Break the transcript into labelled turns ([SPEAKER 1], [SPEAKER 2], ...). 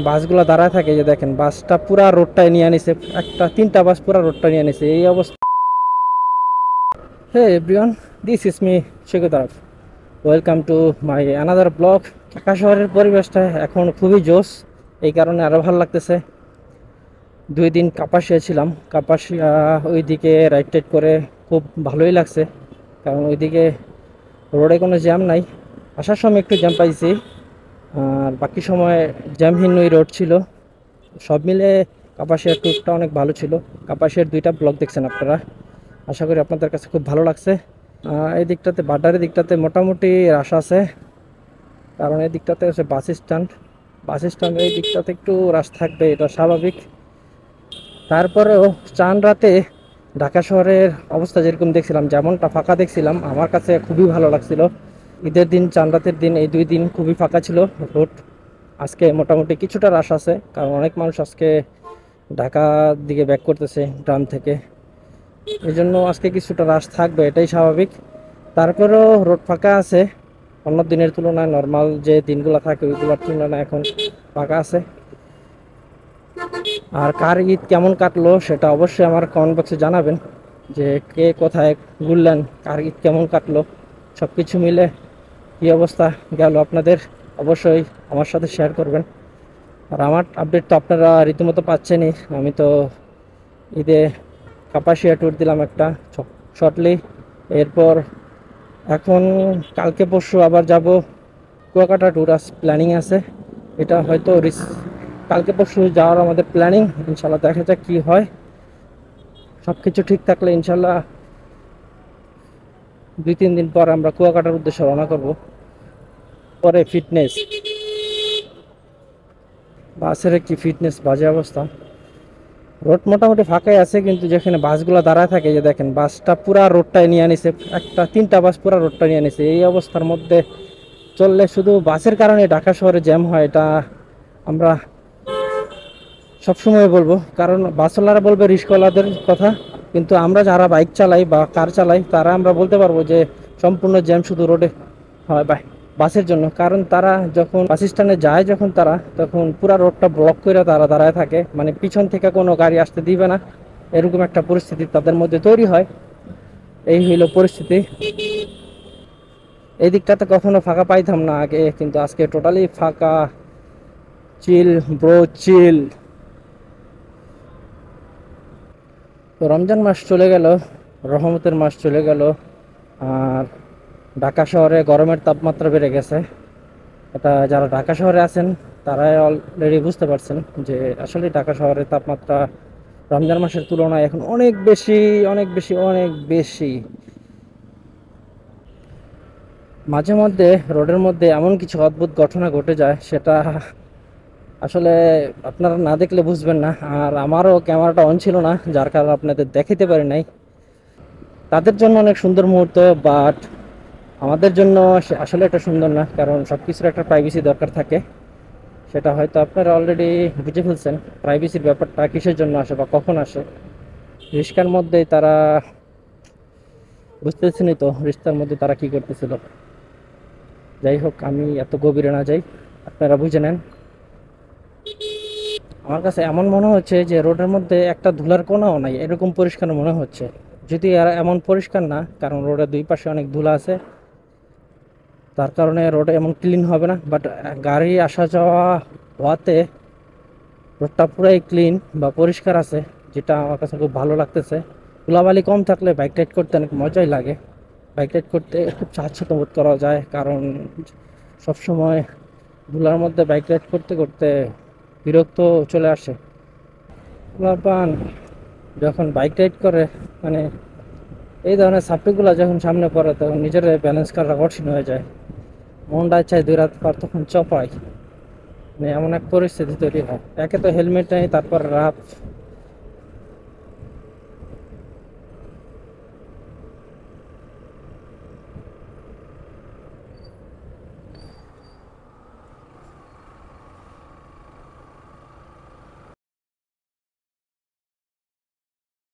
[SPEAKER 1] বাসগুলো দাঁড়ায় থাকে, যে দেখেন বাসটা পুরা রোডটায় নিয়ে নিছে, একটা তিনটা বাস পুরা রোডটা নিয়ে নিছে এই অবস্থা। Hey everyone, this is me Shekhar Araf. Welcome to my another blog. Dhaka শহরের পরিবেশটা এখন খুবই জোস, এই কারণে আরো ভালো লাগতেছে। 2 দিন কাপাসিয়া ছিলাম, কাপাসিয়া ওইদিকে রাইড টাইড করে খুব ভালোই লাগছে, কারণ ওইদিকে রোডে কোনো জ্যাম নাই। আসার সময় একটু জ্যাম পাইছি, আর বাকি সময় জ্যামহীন ওই রোড ছিল। সব মিলে কাপাসিয়ার ট্যুরটা অনেক ভালো ছিল। কাপাসিয়ার 2টা ব্লগ দেখছেন আপনারা, আশা করি আপনাদের কাছে খুব ভালো লাগছে। এই দিকটাতে বাড্ডারের দিকটাতে মোটামুটি রাশ আছে, কারণ এই দিকটাতে হচ্ছে বাস স্ট্যান্ড। বাস স্ট্যান্ডের এই দিকটাতে একটু রাশ থাকবে, এটা স্বাভাবিক। তারপরেও চান রাতে ঢাকা শহরের অবস্থা যেরকম দেখছিলাম, যেমনটা ফাঁকা দেখছিলাম, আমার কাছে খুবই ভালো লাগছিল। ঈদের দিন, চান রাতের দিন, এই 2 দিন খুবই ফাঁকা ছিল রোড। আজকে মোটামুটি কিছুটা রাশ আছে, কারণ অনেক মানুষ আজকে ঢাকার দিকে ব্যাক করতেছে গ্রাম থেকে, এই জন্য আজকে কিছুটা রাশ থাকবে, এটাই স্বাভাবিক। তারপরেও রোড ফাঁকা আছে, অন্য দিনের তুলনায়, নর্মাল যে দিনগুলো থাকে ওইগুলোর তুলনায় এখন ফাঁকা আছে। আর কার ঈদ কেমন কাটলো সেটা অবশ্যই আমার কমেন্ট বক্সে জানাবেন, যে কে কোথায় ঘুরলেন, কার ঈদ কেমন কাটলো, সব কিছু মিলে কী অবস্থা গেল আপনাদের অবশ্যই আমার সাথে শেয়ার করবেন। আর আমার আপডেট তো আপনারা রীতিমতো পাচ্ছেনই। আমি তো ঈদে কাপাসিয়া ট্যুর দিলাম একটা শর্টলি, এরপর এখন কালকে পরশু আবার যাব কুয়াকাটা ট্যুর প্ল্যানিং আছে। এটা হয়তো কালকে পরশু যাওয়ার আমাদের প্ল্যানিং, ইনশাল্লাহ দেখা যাক কি হয়। সব কিছু ঠিক থাকলে ইনশাল্লাহ 2-3 দিন পর আমরা কুয়াকাটার উদ্দেশ্যে রওনা করব। পরে ফিটনেস, বাসের কি ফিটনেস, বাজে অবস্থা। রোড মোটামুটি ফাঁকাই আছে, কিন্তু যেখানে বাসগুলো দাঁড়ায় থাকে, যে দেখেন বাসটা পুরা রোডটায় নিয়ে নিছে, একটা তিনটা বাস পুরা রোডটা নিয়ে নিছে এই অবস্থার মধ্যে চললে শুধু বাসের কারণে ঢাকা শহরে জ্যাম হয়, এটা আমরা সবসময় বলবো। কারণ বাসওয়ালারা বলবে রিস্কওয়ালাদের কথা, কিন্তু আমরা যারা বাইক চালাই বা কার চালাই তারা আমরা বলতে পারবো যে সম্পূর্ণ জ্যাম শুধু রোডে হয় বাসের জন্য। কারণ তারা যখন বাস স্ট্যান্ডে যায়, যখন তারা তখন পুরা রোডটা ব্লক করে তারা দাঁড়ায় থাকে, মানে পিছন থেকে কোনো গাড়ি আসতে দিবে না, এরকম একটা পরিস্থিতি তাদের মধ্যে তৈরি হয়। এই হইল পরিস্থিতি। এই দিকটাতে কখনো ফাঁকা পাইতাম না আগে, কিন্তু আজকে টোটালি ফাঁকা, চিল ব্রো চিল। তো রমজান মাস চলে গেল, রহমতের মাস চলে গেল, আর ঢাকা শহরে গরমের তাপমাত্রা বেড়ে গেছে। এটা যারা ঢাকা শহরে আছেন তারাই অলরেডি বুঝতে পারছেন যে আসলে ঢাকা শহরের তাপমাত্রা রমজান মাসের তুলনায় এখন অনেক বেশি, অনেক বেশি, অনেক বেশি। মাঝে মধ্যে রোডের মধ্যে এমন কিছু অদ্ভুত ঘটনা ঘটে যায়, সেটা আসলে আপনারা না দেখলে বুঝবেন না। আর আমারও ক্যামেরাটা অন ছিল না, যার কারণে আপনাদের দেখাতে পারি নাই। তাদের জন্য অনেক সুন্দর মুহূর্ত, বাট আমাদের জন্য আসলে এটা সুন্দর না, কারণ সব কিছুর একটা প্রাইভেসি দরকার থাকে। সেটা হয়তো আপনারা অলরেডি বুঝে ফেলছেন, প্রাইভেসির ব্যাপারটা কিসের জন্য আসে বা কখন আসে। রিস্কার মধ্যে তারা বুঝতেছেনই তো, রিস্কার মধ্যে তারা কি করতেছিল। যাই হোক, আমি এত গভীরে না যাই, আপনারা বুঝে নেন। আমার কাছে এমন মনে হচ্ছে যে রোডের মধ্যে একটা ধুলার কোনাও নাই, এরকম পরিষ্কার মনে হচ্ছে। যদি আর এমন পরিষ্কার না, কারণ রোডের 2 পাশে অনেক ধুলা আছে, তার কারণে রোডে এমন ক্লিন হবে না। বাট গাড়ি আসা যাওয়া হওয়াতে রোডটা পুরাই ক্লিন বা পরিষ্কার আছে, যেটা আমার কাছে খুব ভালো লাগতেছে। ধুলাবালি কম থাকলে বাইক রাইড করতে অনেক মজাই লাগে, বাইক রাইড করতে খুব স্বাচ্ছন্দ্য বোধ করা যায়। কারণ সবসময় ধুলার মধ্যে বাইক রাইড করতে করতে বিরক্ত চলে আসে। পোলাপান যখন বাইক রাইড করে, মানে এই ধরনের সাপ্লিগুলো যখন সামনে পড়ে, তখন নিজের ব্যালেন্স করা কঠিন হয়ে যায়, মনটা চাই 2 রাত পর তখন চপাই, মানে এমন এক পরিস্থিতি তৈরি হয়। একে তো হেলমেট নেই, তারপর রাফ